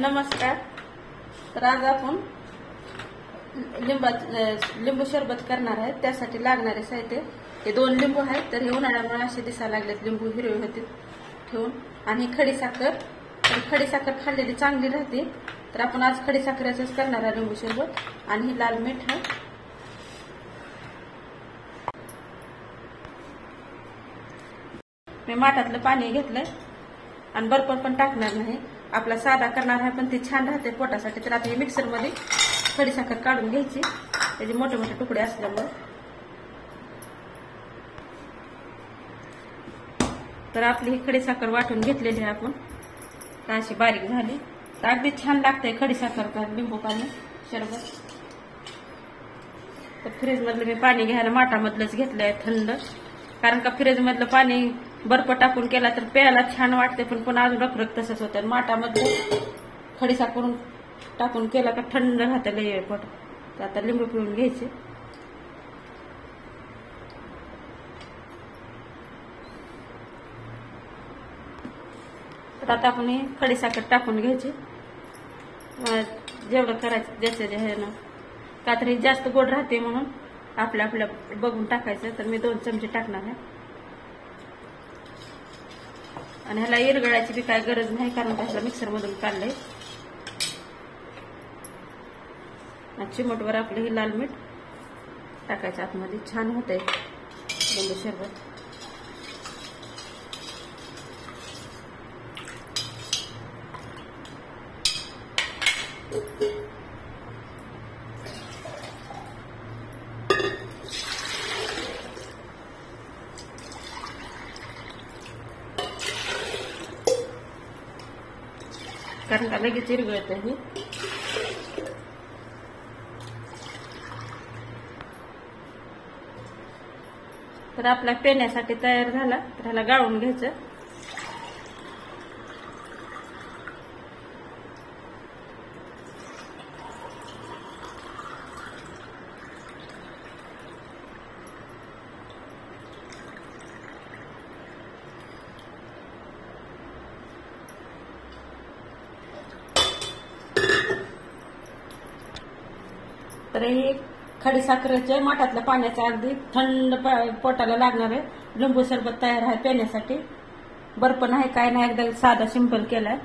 नमस्कार. तर आज आपण लिंबू सरबत करणार आहे. त्यासाठी लागणारे साहित्य हे 2 लिंबू आहेत. तर हे उन्हाळ्यामुळे असे दिसायला लागलेत, लिंबू हिरवे होते ठेवून. आणि खडी साखर, तर खडी साखर खाल्लेली चांगली राहते. तर आपण आज खडी साखरेचंच करणार आहे लिंबू सरबत. आणि ही लाल मीठ आहे. मी माठातलं पाणी घेतलंय आणि बर्फ पण टाकणार नाही. आपला साधा करणार आहे, पण ते छान राहते पोटासाठी. तर आता हे मिक्सरमध्ये खडी साखर काढून घ्यायची, त्याचे मोठे मोठे तुकडे असल्यामुळे. तर आपली ही खडी साखर वाटून घेतलेली आहे आपण, तर अशी बारीक झाली. तर अगदी छान लागते खडी साखर लिंबू पाणी सरबत. तर फ्रीज मधलं मी पाणी घ्यायला माठामधलंच घेतलं आहे थंड, कारण का फ्रीज मधलं पाणी बर्फ टाकून केला तर प्यायला छान वाटते, पण पुन्हा अजून रखरख तसंच होतं. माठामध्ये खडी साखर टाकून केला का थंड राहतं लय पोट. तर आता लिंबू पिळून घ्यायचे. तर आता आपण खडी साखर टाकून घ्यायची, जेवढं करायचं ज्याचं जे आहे ना. का तरी जास्त गोड राहते म्हणून आपल्या बघून टाकायचं. तर मी 2 चमचे टाकणार आहे. आणि ह्याला इरगळायची बी काय गरज नाही, कारण त्याला मिक्सर मधून काढलंय. चिमटवर आपलं ही लाल मीठ टाकायचं आतमध्ये. छान होतंय लिंबू सरबत. कारण का लगेच इरगळत आहे. तर आपला पेण्यासाठी तयार झाला. तर ह्याला गाळून घ्यायचं. तर हे खडी साखरेच्या माठातल्या पाण्याचं अगदी थंड पोटाला लागणार आहे लिंबू सरबत तयार आहे पिण्यासाठी. बर्फ नाही काय नाही, एकदम साधा सिंपल केलाय.